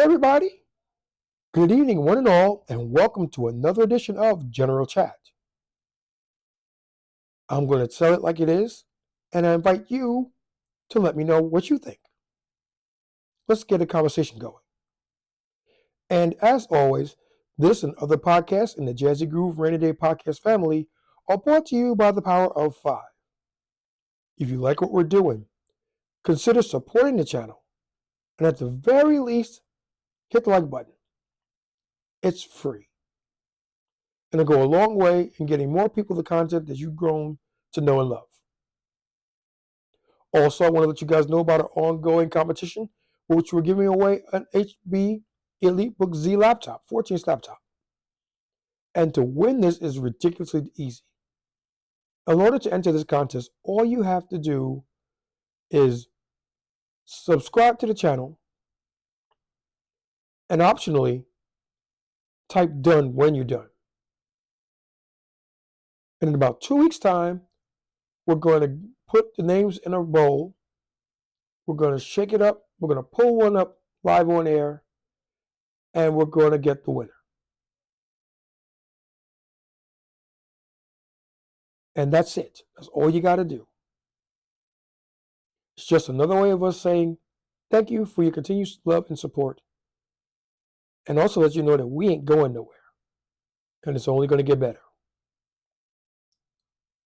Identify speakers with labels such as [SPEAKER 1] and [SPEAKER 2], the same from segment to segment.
[SPEAKER 1] everybody. Good evening, one and all, and welcome to another edition of General Chat. I'm going to tell it like it is, and I invite you to let me know what you think. Let's get a conversation going. And as always, this and other podcasts in the Jazzy Groove Rainy Day Podcast family are brought to you by the power of 5. If you like what we're doing, consider supporting the channel, and at the very least, hit the like button. It's free. And it'll go a long way in getting more people the content that you've grown to know and love. Also, I want to let you guys know about our ongoing competition, which we're giving away an HB EliteBook Z laptop, 14-inch laptop. And to win this is ridiculously easy. In order to enter this contest, all you have to do is subscribe to the channel and optionally type done when you're done. And in about 2 weeks' time, we're going to put the names in a bowl. We're going to shake it up. We're going to pull one up live on air, and we're going to get the winner. And that's it. That's all you got to do. It's just another way of us saying thank you for your continued love and support. And also let you know that we ain't going nowhere. And it's only going to get better.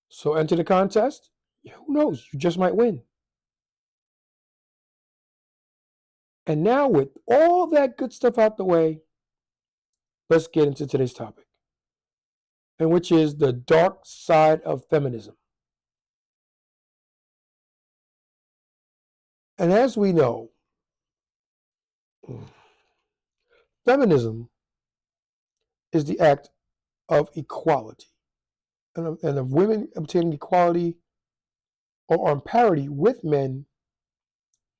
[SPEAKER 1] So enter the contest. Who knows? You just might win. And now with all that good stuff out the way, let's get into today's topic, and which is the dark side of feminism. And as we know, feminism is the act of equality and of women obtaining equality or on parity with men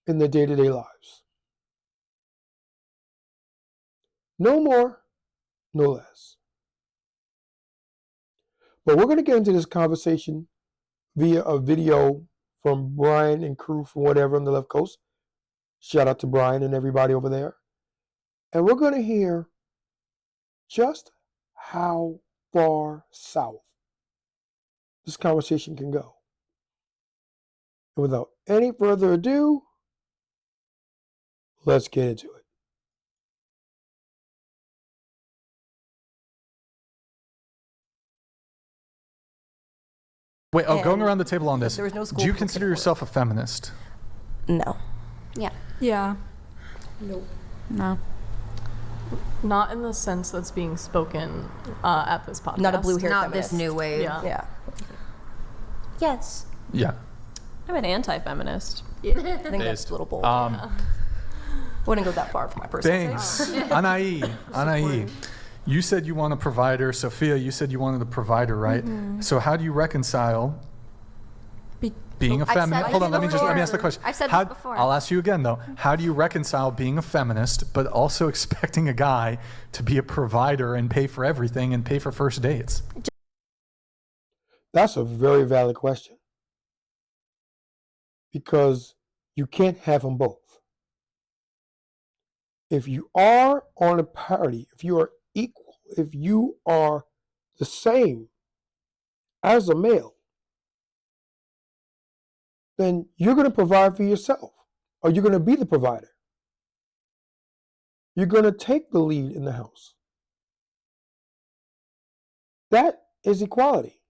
[SPEAKER 1] in their day-to-day lives. No more, no less. But we're going to get into this conversation via a video from Brian and crew from whatever on the left coast. Shout out to Brian and everybody over there. And we're going to hear just how far south this conversation can go. And without any further ado, let's get into it.
[SPEAKER 2] Wait, going around the table on this,
[SPEAKER 3] there was no school
[SPEAKER 2] do you consider yourself a feminist?
[SPEAKER 3] No.
[SPEAKER 4] Yeah.
[SPEAKER 5] Yeah.
[SPEAKER 4] Nope.
[SPEAKER 5] No.
[SPEAKER 4] Not in the sense that's being spoken at this podcast.
[SPEAKER 3] Not a blue hair
[SPEAKER 6] Not
[SPEAKER 3] feminist.
[SPEAKER 6] this new wave.
[SPEAKER 4] Yeah.
[SPEAKER 3] Yeah.
[SPEAKER 6] Yes.
[SPEAKER 2] Yeah.
[SPEAKER 6] I'm an anti-feminist.
[SPEAKER 3] I think that's a little bold. Wouldn't go that far for my personal
[SPEAKER 2] Thanks. Anai. You said you want a provider. Sophia, you said you wanted a provider, right? Mm-hmm. So how do you reconcile being a feminist? Hold on, let me ask the question.
[SPEAKER 6] I've said this before.
[SPEAKER 2] I'll ask you again, though. How do you reconcile being a feminist, but also expecting a guy to be a provider and pay for everything and pay for first dates?
[SPEAKER 1] That's a very valid question. Because you can't have them both. If you are on a parity, if you are equal, if you are the same as a male, then you're going to provide for yourself, or you're going to be the provider. You're going to take the lead in the house. That is equality.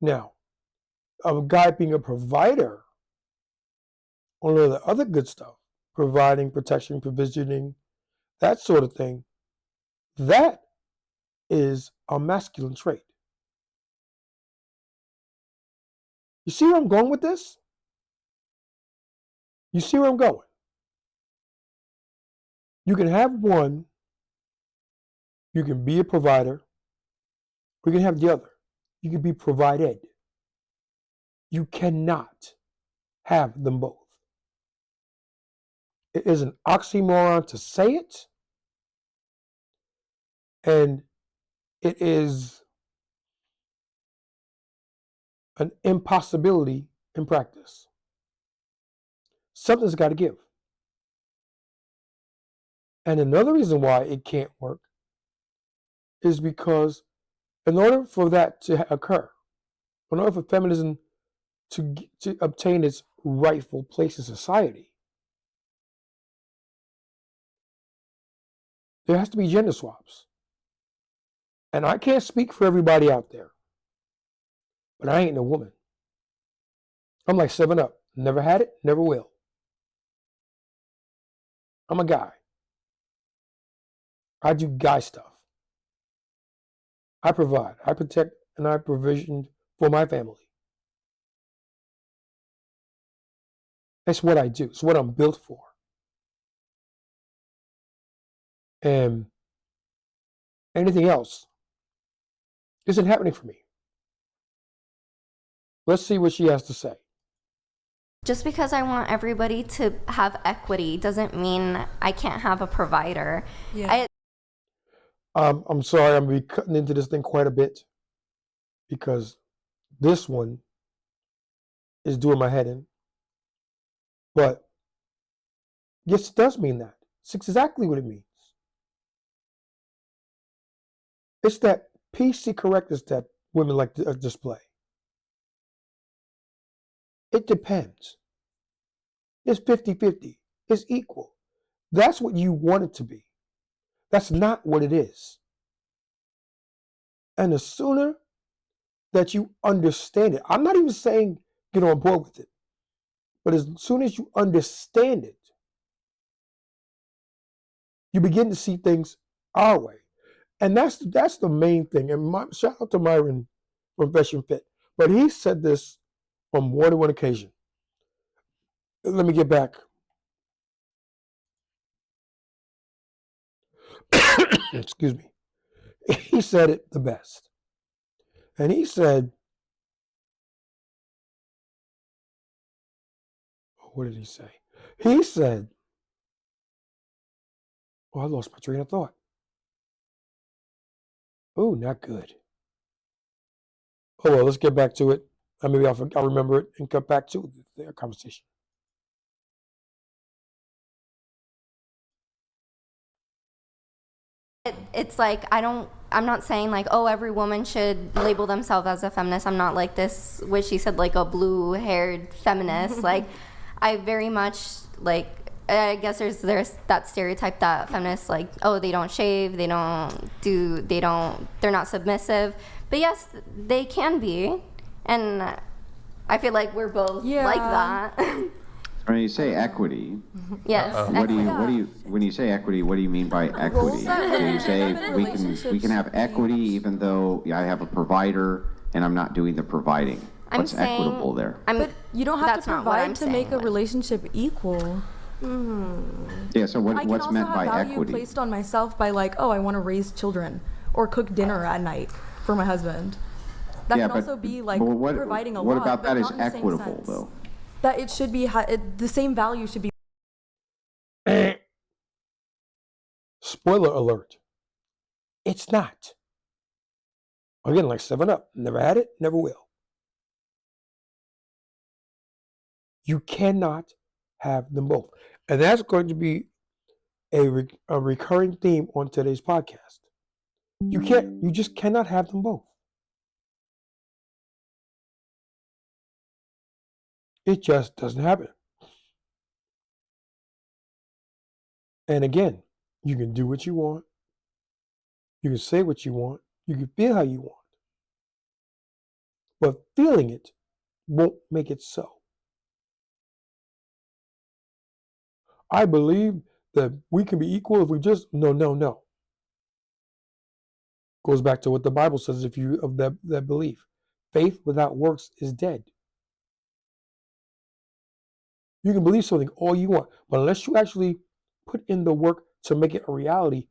[SPEAKER 1] Now, a guy being a provider, all of the other good stuff, providing, protection, provisioning, that sort of thing, that is a masculine trait. You see where I'm going with this? You see where I'm going? You can have one, you can be a provider, or you can have the other. You can be provided. You cannot have them both. It is an oxymoron to say it, and it is an impossibility in practice. Something's got to give. And another reason why it can't work is because in order for that to occur, in order for feminism to obtain its rightful place in society, there has to be gender swaps. And I can't speak for everybody out there, but I ain't no woman. I'm like 7-Up. Never had it, never will. I'm a guy. I do guy stuff. I provide, I protect, and I provision for my family. That's what I do. It's what I'm built for. And anything else isn't happening for me. Let's see what she has to say.
[SPEAKER 5] Just because I want everybody to have equity doesn't mean I can't have a provider.
[SPEAKER 3] Yeah.
[SPEAKER 1] I'm sorry, I'm going to be cutting into this thing quite a bit because this one is doing my head in. But yes, it does mean that. It's exactly what it means. It's that PC correctness that women like to display. It depends. It's 50-50. It's equal. That's what you want it to be. That's not what it is. And the sooner that you understand it, I'm not even saying get on board with it, but as soon as you understand it, you begin to see things our way. And that's the main thing. And shout out to Myron from Fashion Fit. But he said this on more than one occasion. Let me get back. Excuse me. He said it the best. And he said, what did he say? He said, oh, I lost my train of thought. Oh, not good. Oh, well, let's get back to it. Maybe I'll remember it and cut back to the conversation.
[SPEAKER 5] It's like I'm not saying like, oh, every woman should label themselves as a feminist. I'm not like this, what she said, like a blue-haired feminist. Like, I very much like, I guess there's that stereotype that feminists like, oh, they don't shave, they're not submissive. But yes, they can be, and I feel like we're both like that.
[SPEAKER 7] When you say equity,
[SPEAKER 5] Yes.
[SPEAKER 7] when you say equity, what do you mean by equity? Do you say we can have equity even though I have a provider and I'm not doing the providing? What's equitable there?
[SPEAKER 3] But you don't have to provide to make a relationship equal.
[SPEAKER 7] Yeah, so what's meant by
[SPEAKER 3] I can also have value
[SPEAKER 7] equity?
[SPEAKER 3] placed on myself by like, oh, I want to raise children or cook dinner at night for my husband. That can also be like providing a lot.
[SPEAKER 7] What about that is
[SPEAKER 3] not in the same
[SPEAKER 7] equitable
[SPEAKER 3] sense.
[SPEAKER 7] though?
[SPEAKER 3] That it should be the same value should be.
[SPEAKER 1] Spoiler alert. It's not. Again, like 7-Up. Never had it, never will. You cannot have them both. And that's going to be a recurring theme on today's podcast. You just cannot have them both. It just doesn't happen. And again, you can do what you want. You can say what you want. You can feel how you want. But feeling it won't make it so. I believe that we can be equal if we just, no. Goes back to what the Bible says if you of that belief. Faith without works is dead. You can believe something all you want, but unless you actually put in the work to make it a reality,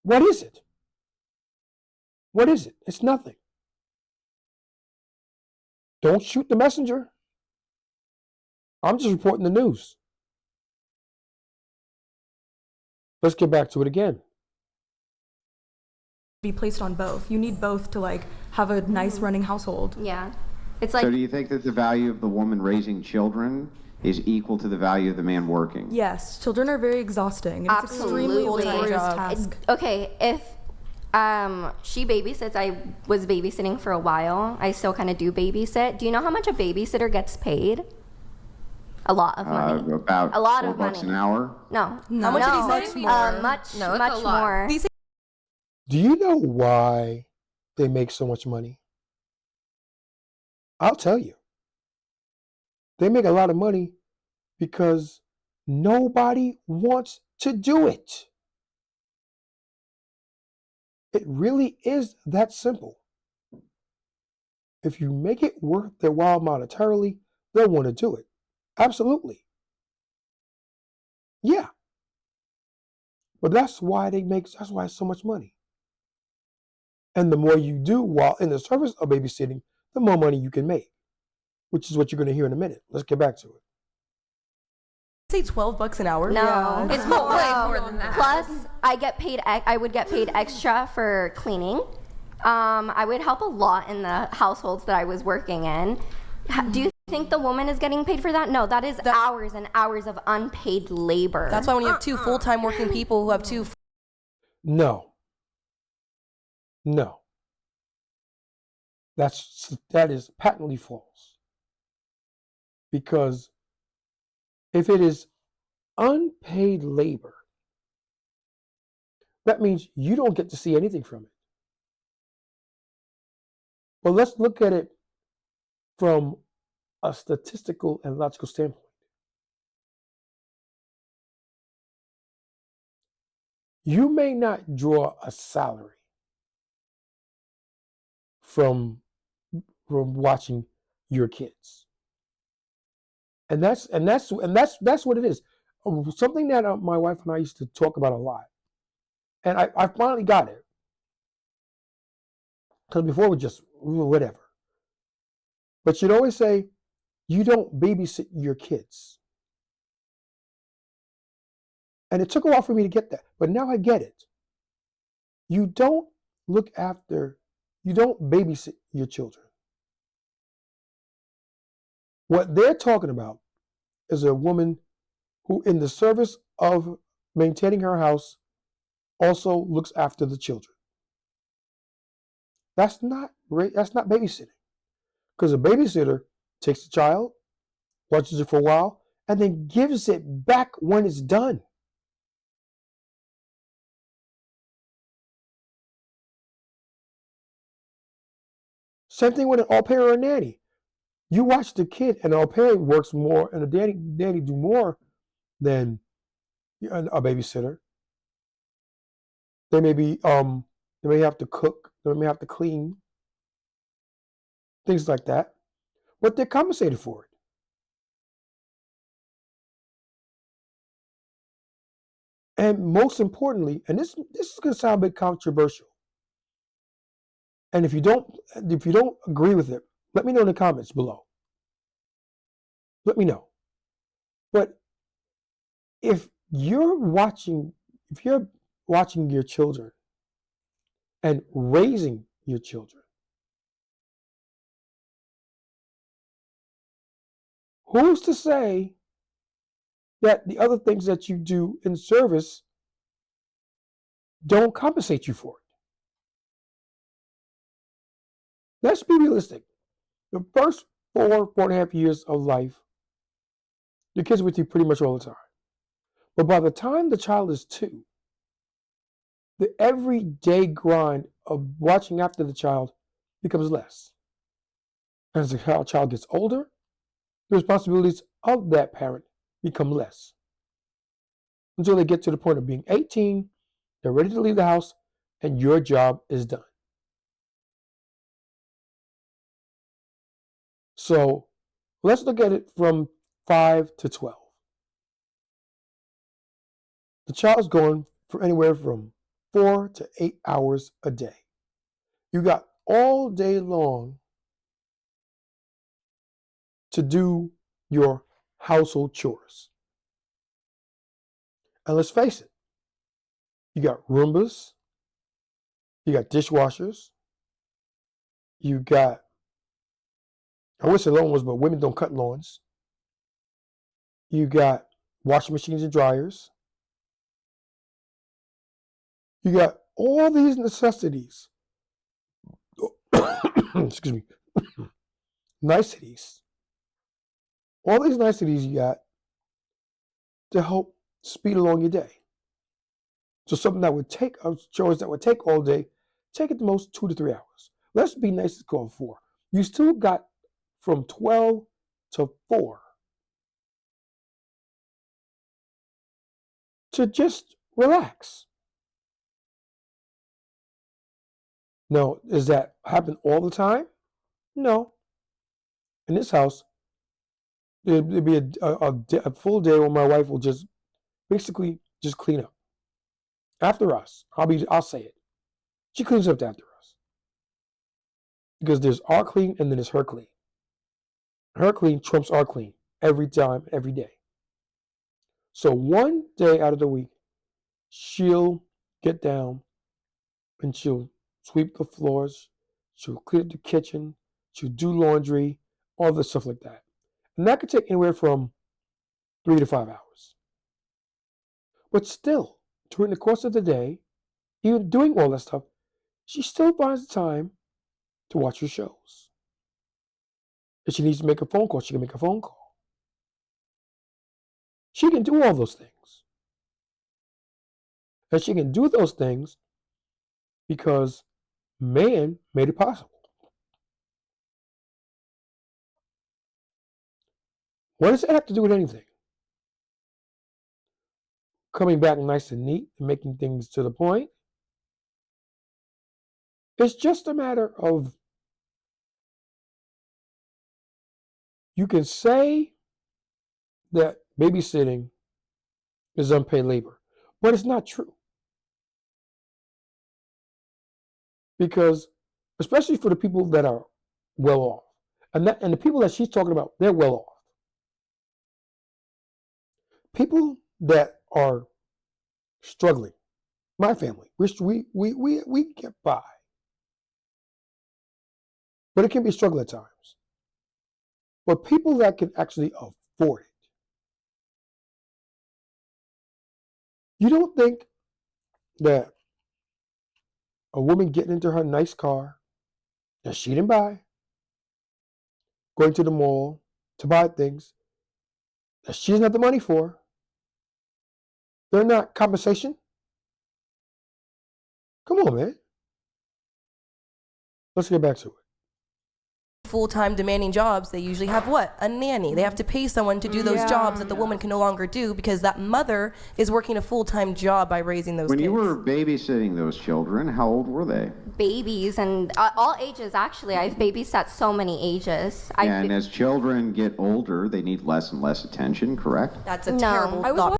[SPEAKER 1] what is it? What is it? It's nothing. Don't shoot the messenger. I'm just reporting the news. Let's get back to it again.
[SPEAKER 3] Be placed on both. You need both to like have a nice running household.
[SPEAKER 5] Yeah. It's like,
[SPEAKER 7] So do you think that the value of the woman raising children is equal to the value of the man working.
[SPEAKER 3] Yes, children are very exhausting. It's extremely
[SPEAKER 5] Absolutely.
[SPEAKER 3] laborious task.
[SPEAKER 5] Okay, if she babysits, I was babysitting for a while. I still kind of do babysit. Do you know how much a babysitter gets paid? A lot of money.
[SPEAKER 7] About
[SPEAKER 5] a lot
[SPEAKER 7] $4
[SPEAKER 5] of money.
[SPEAKER 7] an hour.
[SPEAKER 5] No.
[SPEAKER 3] How much
[SPEAKER 5] no.
[SPEAKER 3] did he say?
[SPEAKER 5] Much
[SPEAKER 6] No, it's
[SPEAKER 5] much
[SPEAKER 6] a lot.
[SPEAKER 5] more.
[SPEAKER 1] Do you know why they make so much money? I'll tell you. They make a lot of money because nobody wants to do it. It really is that simple. If you make it worth their while monetarily, they'll want to do it. Absolutely. Yeah. But that's why that's why it's so much money. And the more you do while in the service of babysitting, the more money you can make, which is what you're going to hear in a minute. Let's get back to it.
[SPEAKER 3] Say $12 an hour.
[SPEAKER 5] No,
[SPEAKER 3] Yeah.
[SPEAKER 6] It's way more than that.
[SPEAKER 5] Plus, I would get paid extra for cleaning. I would help a lot in the households that I was working in. Do you think the woman is getting paid for that? No, that is hours and hours of unpaid labor.
[SPEAKER 8] That's why when you have two full-time working people who have two.
[SPEAKER 1] No. That is patently false. Because if it is unpaid labor, that means you don't get to see anything from it. Well, let's look at it from a statistical and logical standpoint. You may not draw a salary from watching your kids. And that's what it is. Something that my wife and I used to talk about a lot. And I finally got it. Because before we were whatever. But you'd always say, you don't babysit your kids. And it took a while for me to get that. But now I get it. You don't babysit your children. What they're talking about is a woman who, in the service of maintaining her house, also looks after the children. That's not babysitting. Because a babysitter takes the child, watches it for a while, and then gives it back when it's done. Same thing with an au pair or a nanny. You watch the kid, and an au pair works more, and a nanny do more than a babysitter. They may have to cook, they may have to clean, things like that, but they're compensated for it. And most importantly, and this is going to sound a bit controversial, and if you don't agree with it, let me know in the comments below. Let me know. But if you're watching your children and raising your children, who's to say that the other things that you do in service don't compensate you for it? Let's be realistic. The first 4.5 years of life, the kids are with you pretty much all the time. But by the time the child is 2, the everyday grind of watching after the child becomes less. As the child gets older, the responsibilities of that parent become less. Until they get to the point of being 18, they're ready to leave the house, and your job is done. So let's look at it from 5 to 12. The child's going for anywhere from 4 to 8 hours a day. You got all day long to do your household chores. And let's face it, you got Roombas, you got dishwashers, you got, I wish the lawn was, but women don't cut lawns. You got washing machines and dryers. You got all these necessities. Excuse me. Niceties. All these niceties you got to help speed along your day. So something that would take chores that would take all day, take at the most 2 to 3 hours. Let's be nice, it's called 4. You still got from 12 to 4 to just relax. Now, does that happen all the time? No. In this house, there'd be a full day where my wife will just basically just clean up. After us, I'll say it. She cleans up after us. Because there's our clean and then there's her clean. Her clean trumps our clean every time, every day. So one day out of the week, she'll get down and she'll sweep the floors, she'll clean up the kitchen, she'll do laundry, all this stuff like that. And that could take anywhere from 3 to 5 hours. But still, during the course of the day, even doing all that stuff, she still finds the time to watch her shows. If she needs to make a phone call, she can make a phone call. She can do all those things. And she can do those things because man made it possible. What does it have to do with anything? Coming back nice and neat and making things to the point. It's just a matter of, you can say that babysitting is unpaid labor, but it's not true. Because, especially for the people that are well off, and the people that she's talking about, they're well off. People that are struggling, my family, we get by. But it can be a struggle at times. But people that can actually afford it. You don't think that a woman getting into her nice car that she didn't buy, going to the mall to buy things that she doesn't have the money for, they're not compensation? Come on, man. Let's get back to it.
[SPEAKER 8] Full-time demanding jobs, they usually have what? A nanny. They have to pay someone to do those jobs that the woman can no longer do because that mother is working a full-time job by raising those
[SPEAKER 7] When
[SPEAKER 8] kids.
[SPEAKER 7] you were babysitting those children, how old were they?
[SPEAKER 5] Babies and all ages, actually. I've babysat so many ages.
[SPEAKER 7] And as children get older, they need less and less attention, correct?
[SPEAKER 8] That's a terrible thought.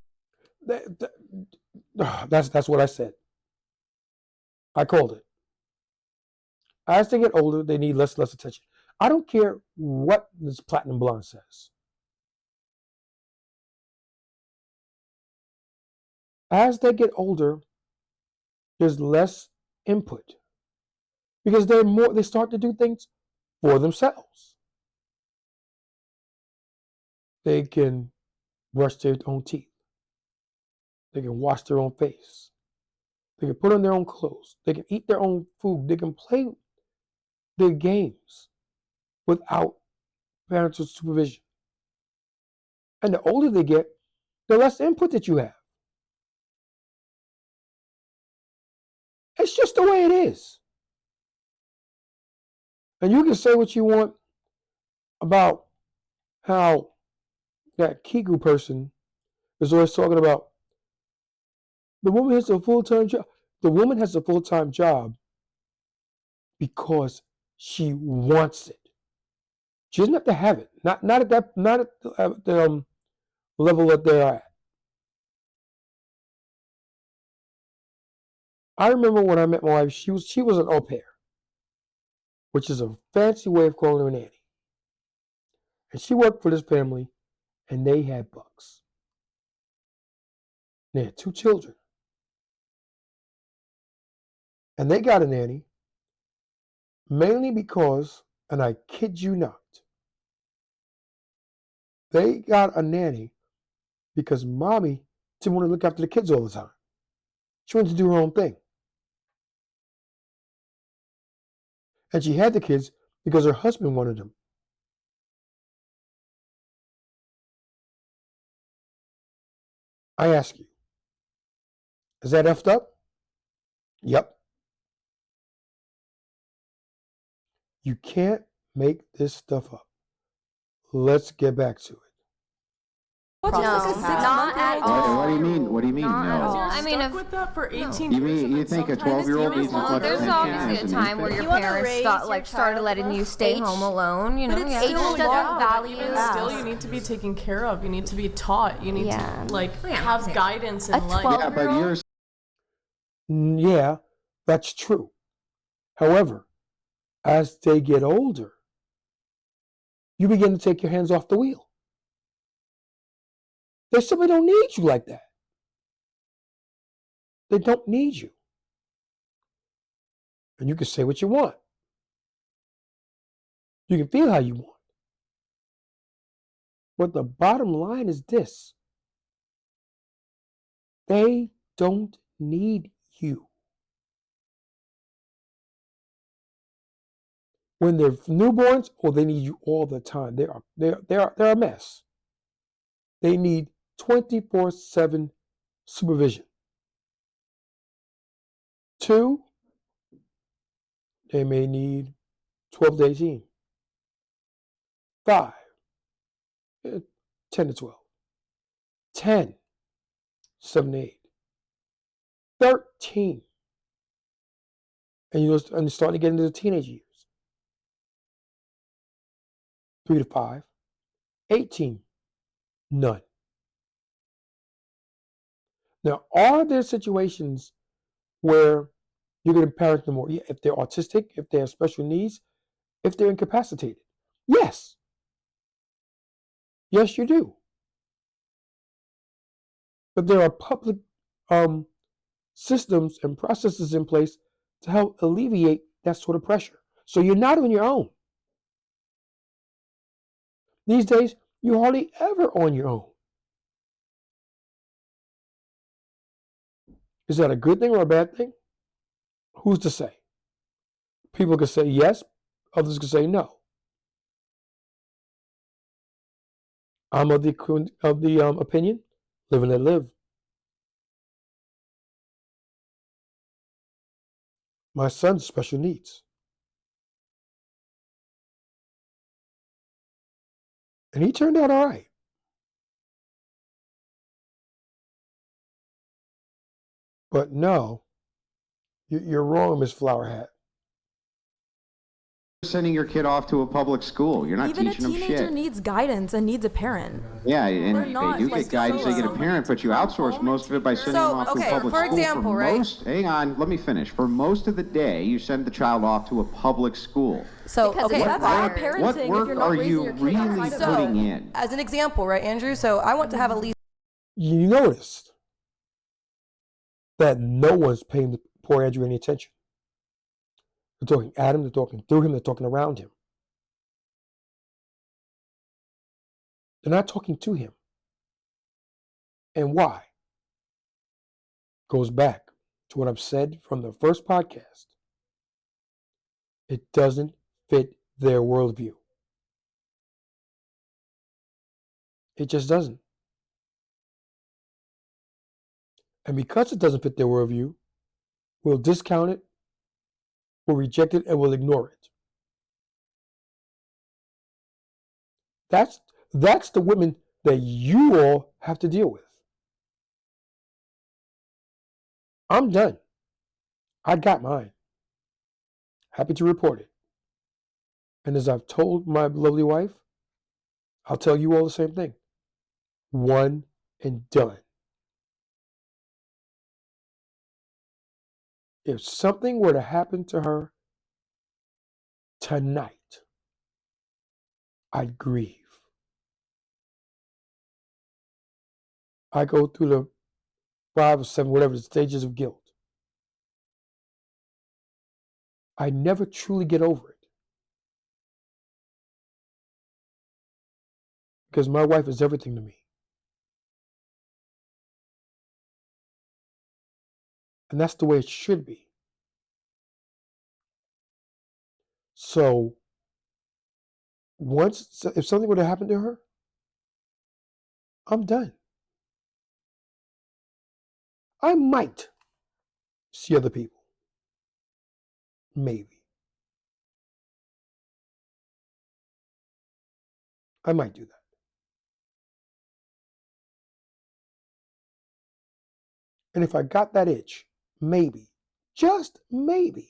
[SPEAKER 1] That's what I said. I called it. As they get older, they need less and less attention. I don't care what this Platinum Blonde says. As they get older, there's less input because they start to do things for themselves. They can brush their own teeth. They can wash their own face. They can put on their own clothes. They can eat their own food. They can play their games without parental supervision. And the older they get, the less input that you have. It's just the way it is. And you can say what you want about how that Kiku person is always talking about the woman has a full-time job. The woman has a full-time job because she wants it. She doesn't have to have it. Not at the level that they're at. I remember when I met my wife, she was an au pair, which is a fancy way of calling her a nanny. And she worked for this family, and they had bucks. They had 2 children. And they got a nanny mainly because, and I kid you not, they got a nanny because mommy didn't want to look after the kids all the time. She wanted to do her own thing. And she had the kids because her husband wanted them. I ask you, is that effed up? Yep. You can't make this stuff up. Let's get back to it.
[SPEAKER 5] No, not at all.
[SPEAKER 7] What do you mean? What do you mean?
[SPEAKER 5] Not at
[SPEAKER 7] No.
[SPEAKER 5] all.
[SPEAKER 4] I mean, stuck with that for 18
[SPEAKER 7] You
[SPEAKER 4] years.
[SPEAKER 7] mean you think a 12-year-old needs as much
[SPEAKER 6] There's
[SPEAKER 7] attention
[SPEAKER 6] obviously
[SPEAKER 7] as
[SPEAKER 6] a
[SPEAKER 7] an
[SPEAKER 6] time where
[SPEAKER 7] infant?
[SPEAKER 6] your parents started letting you stay home alone. You know,
[SPEAKER 5] Age
[SPEAKER 6] yeah.
[SPEAKER 5] doesn't value.
[SPEAKER 4] Even still, you need to be taken care of. You need to be taught. You need
[SPEAKER 5] Yeah.
[SPEAKER 4] to have guidance in life.
[SPEAKER 7] Yeah, but you're
[SPEAKER 1] Yeah, that's true. However, as they get older, you begin to take your hands off the wheel. They simply don't need you like that. They don't need you. And you can say what you want. You can feel how you want. But the bottom line is this. They don't need you. When they're newborns, they need you all the time. They're a mess. They need 24/7 supervision. 2, they may need 12 to 18. 5, 10 to 12. 10, 7 to 8. 13. And you're starting to get into the teenage years. 3 to 5. 18, none. Now, are there situations where you're going to parent them more? Yeah, if they're autistic, if they have special needs, if they're incapacitated? Yes. Yes, you do. But there are public systems and processes in place to help alleviate that sort of pressure. So you're not on your own. These days, you're hardly ever on your own. Is that a good thing or a bad thing? Who's to say? People can say yes, others can say no. I'm of the opinion, live and let live. My son's special needs. And he turned out all right. But no, you're wrong, Miss Flower Hat.
[SPEAKER 7] sending your kid off to a public school. You're not
[SPEAKER 3] Even a
[SPEAKER 7] teaching them
[SPEAKER 3] teenager
[SPEAKER 7] shit.
[SPEAKER 3] needs guidance and needs a parent.
[SPEAKER 7] Yeah, and
[SPEAKER 3] They're
[SPEAKER 7] they
[SPEAKER 3] not,
[SPEAKER 7] do
[SPEAKER 3] like,
[SPEAKER 7] get guidance, they get a
[SPEAKER 3] solo.
[SPEAKER 7] parent, but you outsource most of it by sending them off to a public
[SPEAKER 8] for
[SPEAKER 7] school.
[SPEAKER 8] example,
[SPEAKER 7] for
[SPEAKER 8] right?
[SPEAKER 7] most, hang on, let me finish. For most of the day, you send the child off to a public school.
[SPEAKER 8] So,
[SPEAKER 5] Because
[SPEAKER 8] okay,
[SPEAKER 5] it's
[SPEAKER 3] That's
[SPEAKER 5] required.
[SPEAKER 3] not parenting
[SPEAKER 7] What
[SPEAKER 3] if
[SPEAKER 7] work
[SPEAKER 3] you're not
[SPEAKER 7] are
[SPEAKER 3] raising
[SPEAKER 7] you
[SPEAKER 3] your kid
[SPEAKER 7] really
[SPEAKER 3] outside of
[SPEAKER 7] putting
[SPEAKER 3] that.
[SPEAKER 7] in?
[SPEAKER 8] as an example, right, Andrew? So I want to have at least
[SPEAKER 1] You noticed that no one's paying the poor Andrew any attention. They're talking at him, they're talking through him, they're talking around him. They're not talking to him. And why? Goes back to what I've said from the first podcast. It doesn't fit their worldview. It just doesn't. And because it doesn't fit their worldview, we'll discount it, we'll reject it, and we'll ignore it. That's the women that you all have to deal with. I'm done. I got mine. Happy to report it. And as I've told my lovely wife, I'll tell you all the same thing. One and done. If something were to happen to her tonight, I'd grieve. I go through the 5 or 7, whatever the stages of guilt. I never truly get over it. Because my wife is everything to me. And that's the way it should be. So if something were to happen to her, I'm done. I might see other people. Maybe. I might do that. And if I got that itch, maybe, just maybe,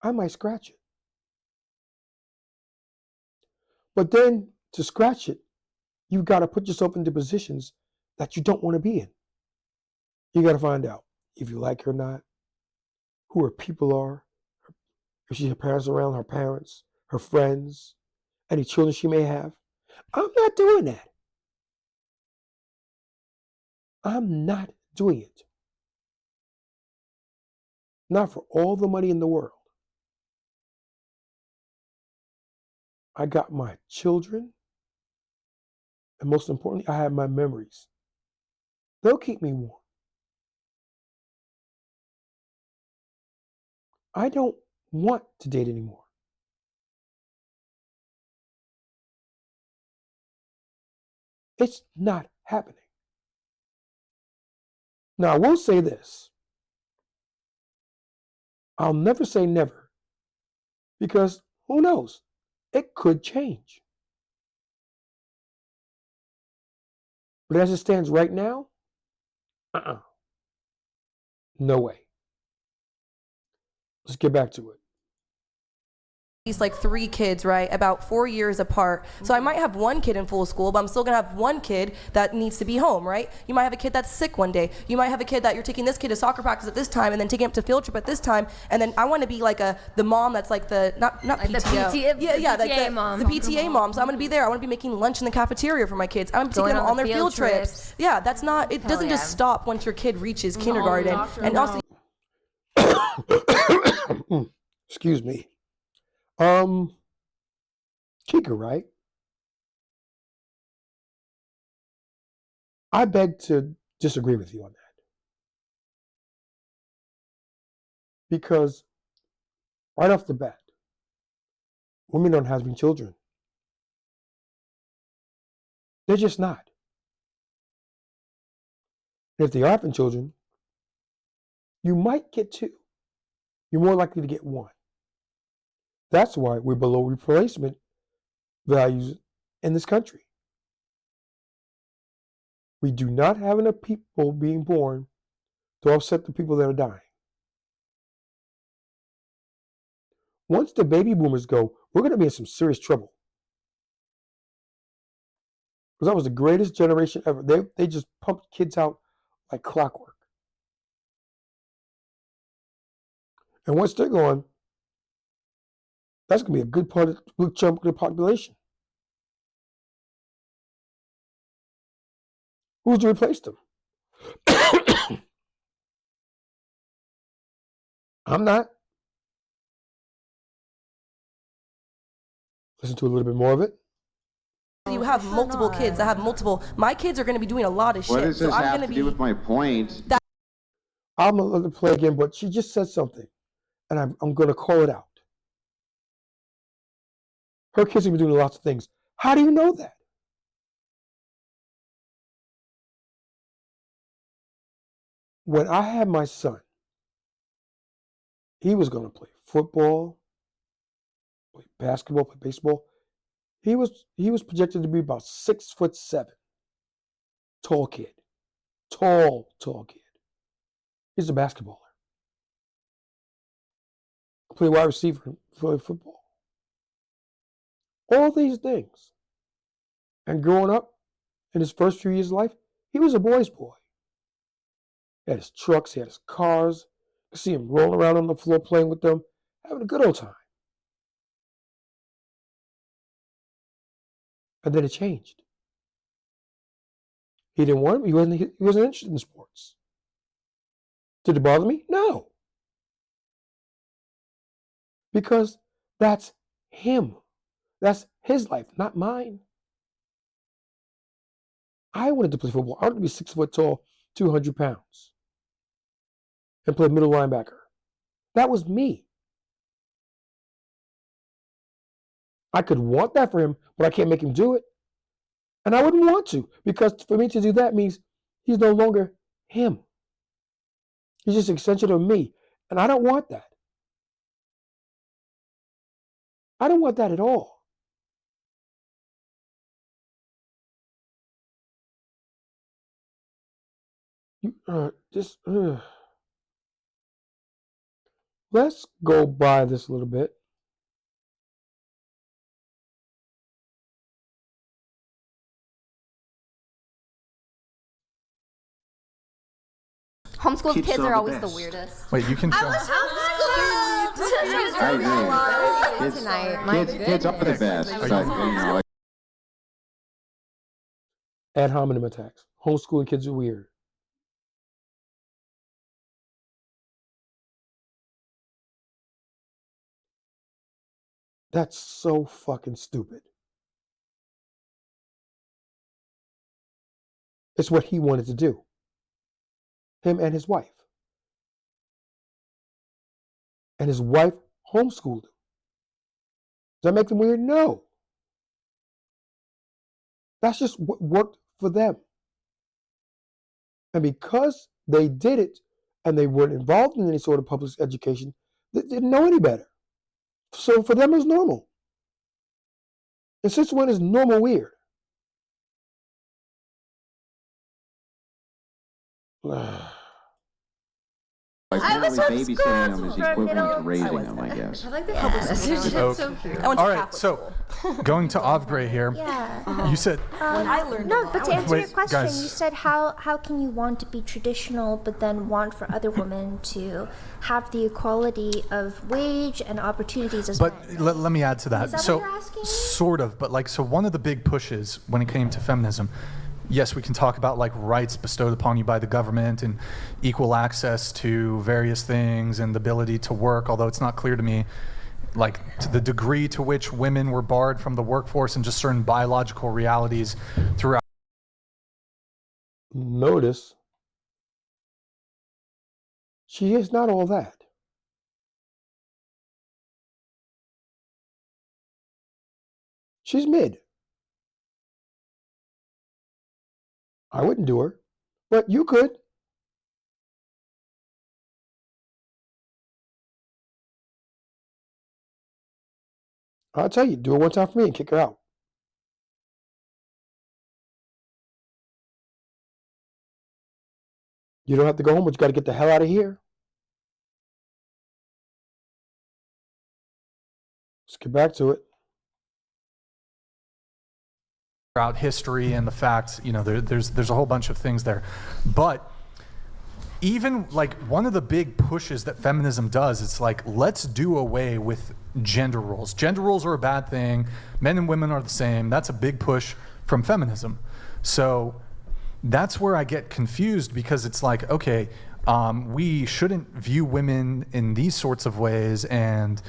[SPEAKER 1] I might scratch it. But then to scratch it, you've got to put yourself into positions that you don't want to be in. You got to find out if you like her or not, who her people are, if she has parents around, her parents, her friends, any children she may have. I'm not doing that. I'm not doing it. Not for all the money in the world. I got my children, and most importantly, I have my memories. They'll keep me warm. I don't want to date anymore. It's not happening. Now, I will say this. I'll never say never, because who knows? It could change. But as it stands right now, no way. Let's get back to it.
[SPEAKER 8] He's like 3 kids, right? About 4 years apart. So I might have one kid in full school, but I'm still gonna have one kid that needs to be home, right? You might have a kid that's sick one day. You might have a kid that you're taking this kid to soccer practice at this time and then taking him to field trip at this time. And then I want to be like the mom that's like the not like PTO.
[SPEAKER 6] PTA mom.
[SPEAKER 8] The PTA mom. So I'm gonna be there. I want to be making lunch in the cafeteria for my kids. I'm taking them on their field trips. Yeah, that's not. It doesn't just stop once your kid reaches kindergarten. And also,
[SPEAKER 1] excuse me. Kika, right? I beg to disagree with you on that. Because right off the bat, women aren't having children. They're just not. And if they are having children, you might get 2. You're more likely to get 1. That's why we're below replacement values in this country. We do not have enough people being born to offset the people that are dying. Once the baby boomers go, we're going to be in some serious trouble. Because that was the greatest generation ever. They just pumped kids out like clockwork. And once they're gone, that's going to be a good chunk of the population. Who's to replace them? I'm not. Listen to a little bit more of it.
[SPEAKER 8] you have multiple kids. I have multiple. My kids are going to be doing a lot of shit.
[SPEAKER 7] What does this have to do with my point?
[SPEAKER 1] I'm going to let her play again, but she just said something, and I'm going to call it out. Her kids will be doing lots of things. How do you know that? When I had my son, he was going to play football, play basketball, play baseball. He was projected to be about 6'7", tall kid, tall kid. He's a basketballer. Play wide receiver for football. All these things. And growing up, in his first few years of life, he was a boy's boy. He had his trucks, he had his cars. You see him rolling around on the floor playing with them, having a good old time. And then it changed. He didn't want him. He wasn't interested in sports. Did it bother me? No. Because that's him. That's his life, not mine. I wanted to play football. I wanted to be 6 foot tall, 200 pounds. and play middle linebacker. That was me. I could want that for him, but I can't make him do it. And I wouldn't want to, because for me to do that means he's no longer him. He's just an extension of me. And I don't want that. I don't want that at all. Let's go by this a little bit.
[SPEAKER 5] Homeschooled kids are always the weirdest.
[SPEAKER 2] Wait, you can show.
[SPEAKER 7] I agree. Kids are the best. But,
[SPEAKER 1] Ad hominem attacks. Homeschooling kids are weird. That's so fucking stupid. It's what he wanted to do. Him and his wife. And his wife homeschooled him. Does that make them weird? No. That's just what worked for them. And because they did it and they weren't involved in any sort of public education, they didn't know any better. So for them, it was normal. And since when is normal weird?
[SPEAKER 7] I was babysitting them is equivalent to raising them, I guess.
[SPEAKER 3] I like the public school.
[SPEAKER 2] Okay.
[SPEAKER 3] So cute.
[SPEAKER 2] All right, so going to Avgray here.
[SPEAKER 9] Yeah.
[SPEAKER 2] You said.
[SPEAKER 3] When I learned
[SPEAKER 9] No, but to answer
[SPEAKER 2] Wait,
[SPEAKER 9] your question,
[SPEAKER 2] guys.
[SPEAKER 9] you said how can you want to be traditional but then want for other women to have the equality of wage and opportunities as
[SPEAKER 2] But
[SPEAKER 9] men?
[SPEAKER 2] let me add to that.
[SPEAKER 9] Is that
[SPEAKER 2] So
[SPEAKER 9] what you're asking?
[SPEAKER 2] sort of, but like, so one of the big pushes when it came to feminism, yes, we can talk about like rights bestowed upon you by the government and equal access to various things and the ability to work, although it's not clear to me like to the degree to which women were barred from the workforce and just certain biological realities throughout.
[SPEAKER 1] Notice, she is not all that. She's mid. I wouldn't do her, but you could. I'll tell you, do it one time for me and kick her out. You don't have to go home, but you got to get the hell out of here. Let's get back to it.
[SPEAKER 2] Throughout history and the fact, you know, there's a whole bunch of things there. But even like one of the big pushes that feminism does, it's like, let's do away with gender roles. Gender roles are a bad thing. Men and women are the same. That's a big push from feminism. So that's where I get confused, because it's like, okay, we shouldn't view women in these sorts of ways, and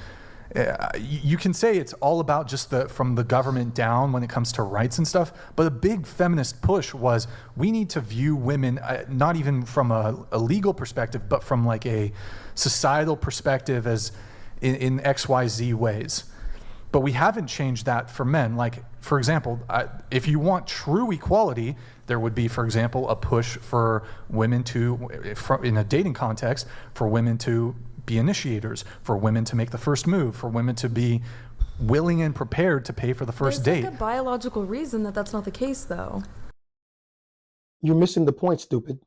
[SPEAKER 2] you can say it's all about just from the government down when it comes to rights and stuff, but a big feminist push was we need to view women not even from a legal perspective, but from like a societal perspective as in XYZ ways. But we haven't changed that for men. Like, for example, if you want true equality, there would be, for example, a push for women to, in a dating context, for women to be initiators, for women to make the first move, for women to be willing and prepared to pay for the first date.
[SPEAKER 3] There's like a biological reason that that's not the case, though.
[SPEAKER 1] You're missing the point, stupid.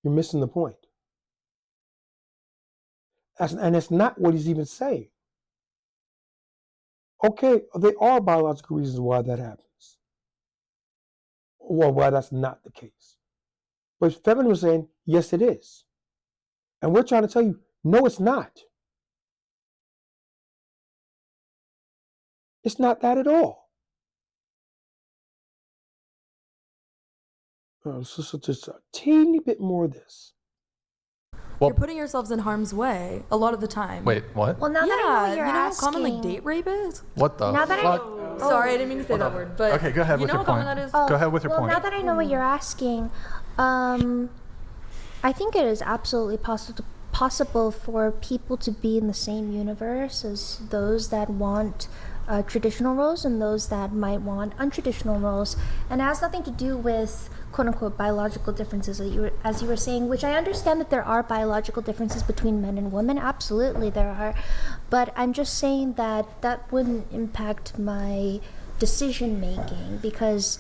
[SPEAKER 1] You're missing the point. And that's not what he's even saying. Okay, there are biological reasons why that happens. Or why that's not the case. But feminism is saying, yes, it is. And we're trying to tell you, no, it's not. It's not that at all. So just a teeny bit more of this.
[SPEAKER 2] Well,
[SPEAKER 3] you're putting yourselves in harm's way a lot of the time.
[SPEAKER 2] Wait, what?
[SPEAKER 9] Well, now that I know what you're
[SPEAKER 3] you know
[SPEAKER 9] asking,
[SPEAKER 3] how common like date rape is?
[SPEAKER 2] What the
[SPEAKER 9] Now that
[SPEAKER 2] fuck?
[SPEAKER 3] Sorry, I didn't mean to say that word, but
[SPEAKER 2] Okay, go ahead
[SPEAKER 3] you
[SPEAKER 2] with
[SPEAKER 3] know
[SPEAKER 2] your
[SPEAKER 3] how common
[SPEAKER 2] point.
[SPEAKER 3] that is?
[SPEAKER 2] Go ahead with your
[SPEAKER 9] well,
[SPEAKER 2] point.
[SPEAKER 9] now that I know what you're asking, I think it is absolutely possible for people to be in the same universe as those that want traditional roles and those that might want untraditional roles. And it has nothing to do with quote-unquote biological differences, as you were saying, which I understand that there are biological differences between men and women. Absolutely there are. But I'm just saying that that wouldn't impact my decision making, because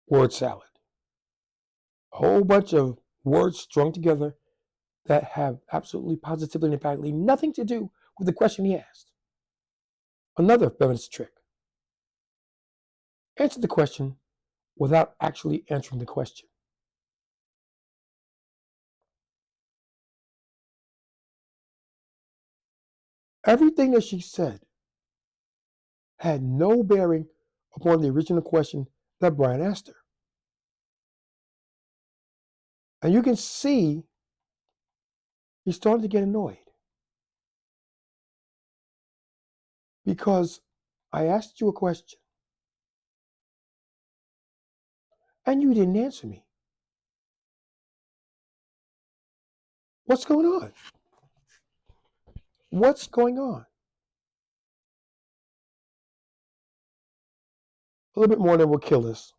[SPEAKER 1] Word salad. A whole bunch of words strung together that have absolutely, positively, and emphatically nothing to do with the question he asked. Another feminist trick. Answer the question without actually answering the question. Everything that she said had no bearing upon the original question that Brian asked her. And you can see he's starting to get annoyed. Because I asked you a question and you didn't answer me. What's going on? What's going on? A little bit more, then we'll kill this.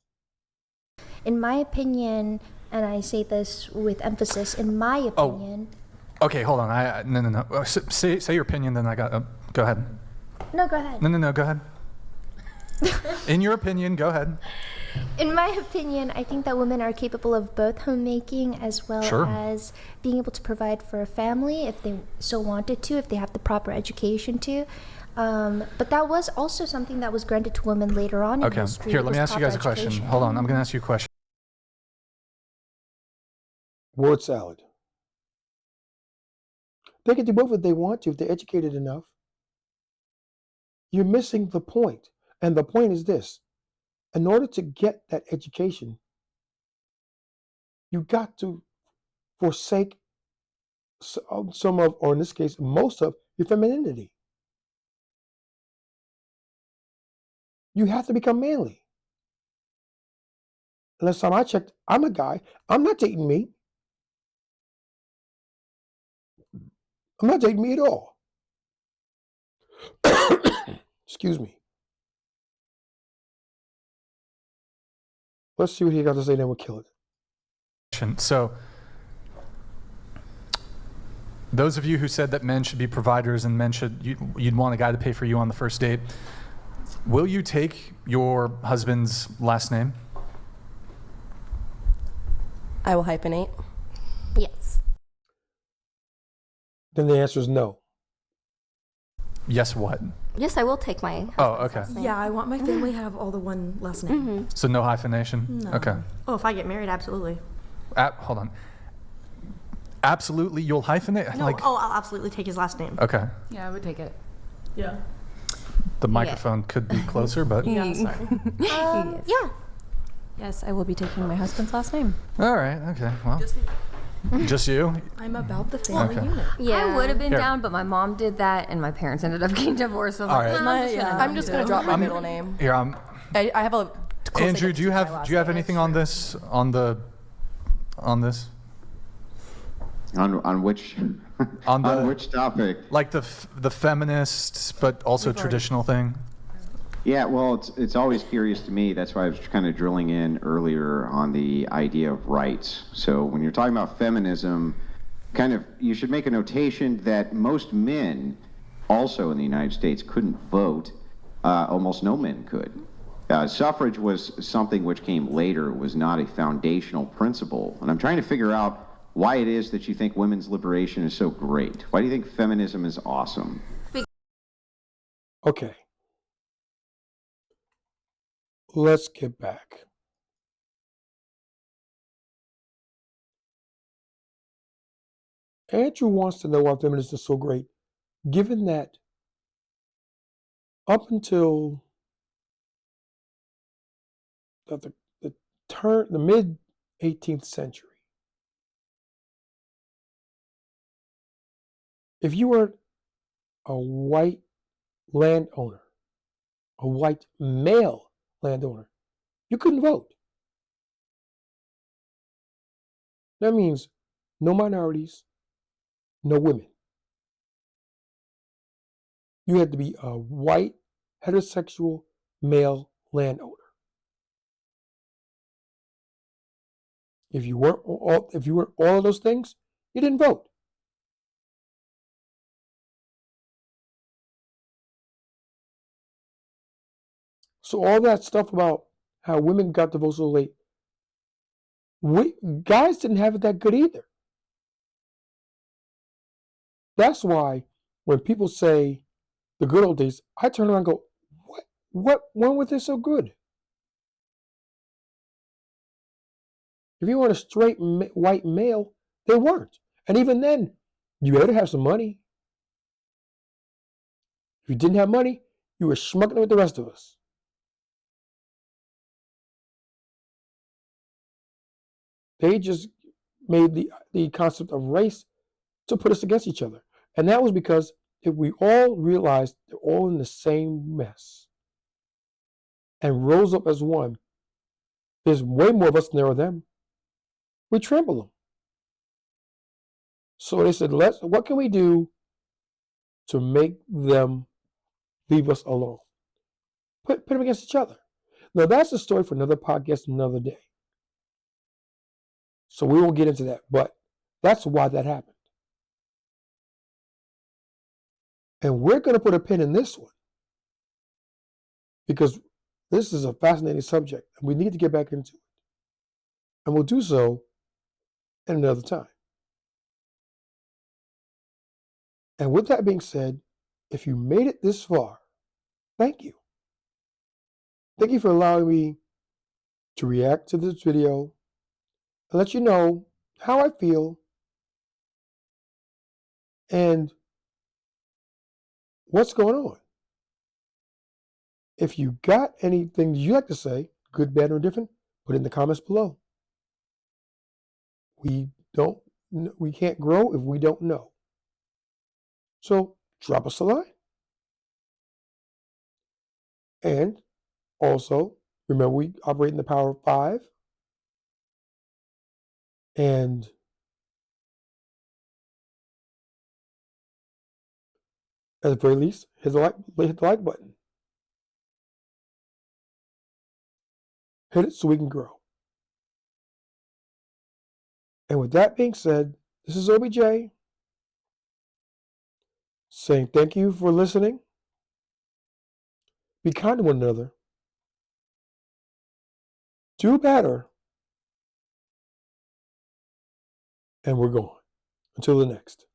[SPEAKER 9] in my opinion, and I say this with emphasis, in my opinion.
[SPEAKER 2] Oh. Okay, hold on. No. Say your opinion, then I got. Go ahead.
[SPEAKER 9] No, go ahead.
[SPEAKER 2] No. Go ahead. In your opinion, go ahead.
[SPEAKER 9] In my opinion, I think that women are capable of both homemaking as well as being able to provide for a family if they so wanted to, if they have the proper education to. But that was also something that was granted to women later on in history.
[SPEAKER 2] Okay, here, let me ask you guys a question. Hold on, I'm going to ask you a question.
[SPEAKER 1] Word salad. They can do both if they want to, if they're educated enough. You're missing the point. And the point is this. In order to get that education, you got to forsake some of, or in this case, most of your femininity. You have to become manly. And last time I checked, I'm a guy. I'm not dating me. I'm not dating me at all. Excuse me. Let's see what he got to say, then we'll kill it.
[SPEAKER 2] So, those of you who said that men should be providers and men you'd want a guy to pay for you on the first date, will you take your husband's last name?
[SPEAKER 8] I will hyphenate.
[SPEAKER 5] Yes.
[SPEAKER 1] Then the answer is no.
[SPEAKER 2] Yes, what?
[SPEAKER 5] Yes, I will take my husband's last name.
[SPEAKER 3] Yeah, I want my family to have all the one last name.
[SPEAKER 5] Mm-hmm.
[SPEAKER 2] So no hyphenation?
[SPEAKER 3] No.
[SPEAKER 2] Okay.
[SPEAKER 3] Oh, if I get married, absolutely.
[SPEAKER 2] Hold on. Absolutely, you'll hyphenate?
[SPEAKER 3] No, I'll absolutely take his last name.
[SPEAKER 2] Okay.
[SPEAKER 6] Yeah, I would take it.
[SPEAKER 3] Yeah.
[SPEAKER 2] The microphone could be closer, but...
[SPEAKER 3] Yeah, sorry.
[SPEAKER 9] Yeah.
[SPEAKER 6] Yes, I will be taking my husband's last name.
[SPEAKER 2] All right, okay, well. Just you?
[SPEAKER 3] I'm about the family unit.
[SPEAKER 5] Yeah.
[SPEAKER 6] I would have been
[SPEAKER 2] Here.
[SPEAKER 6] down, but my mom did that, and my parents ended up getting divorced. So
[SPEAKER 2] All right.
[SPEAKER 8] I'm just gonna drop my middle name.
[SPEAKER 2] Here,
[SPEAKER 8] I have a. close
[SPEAKER 2] Andrew, do you
[SPEAKER 8] identity to my
[SPEAKER 2] have
[SPEAKER 8] last name.
[SPEAKER 2] anything on this? On this?
[SPEAKER 7] On which
[SPEAKER 2] On the
[SPEAKER 7] on which topic?
[SPEAKER 2] like the feminists, but also traditional thing.
[SPEAKER 7] Yeah, well, it's always curious to me. That's why I was kind of drilling in earlier on the idea of rights. So when you're talking about feminism, you should make a notation that most men, also in the United States, couldn't vote. Almost no men could. Suffrage was something which came later. It was not a foundational principle. And I'm trying to figure out why it is that you think women's liberation is so great. Why do you think feminism is awesome?
[SPEAKER 1] Okay. Let's get back. Andrew wants to know why feminism is so great, given that up until the mid 18th century, if you were a white landowner, a white male landowner. You couldn't vote. That means no minorities, no women. You had to be a white, heterosexual, male landowner. If you weren't all of those things, you didn't vote. So all that stuff about how women got to vote so late, guys didn't have it that good either. That's why when people say the good old days, I turn around and go, when was this so good? If you weren't a straight white male, they weren't. And even then, you had to have some money. If you didn't have money, you were schmucking it with the rest of us. They just made the concept of race to put us against each other. And that was because if we all realized they're all in the same mess and rose up as one, there's way more of us than there are them. We trample them. So they said, what can we do to make them leave us alone? Put them against each other. Now that's a story for another podcast another day. So we won't get into that, but that's why that happened. And we're going to put a pin in this one because this is a fascinating subject and we need to get back into it. And we'll do so at another time. And with that being said, if you made it this far, thank you. Thank you for allowing me to react to this video and let you know how I feel and what's going on. If you got anything you'd like to say, good, bad, or different, put it in the comments below. We can't grow if we don't know. So drop us a line. And also, remember we operate in the power of 5. And at the very least, hit the like button. Hit it so we can grow. And with that being said, this is OBJ saying thank you for listening. Be kind to one another. Do better. And we're gone. Until the next.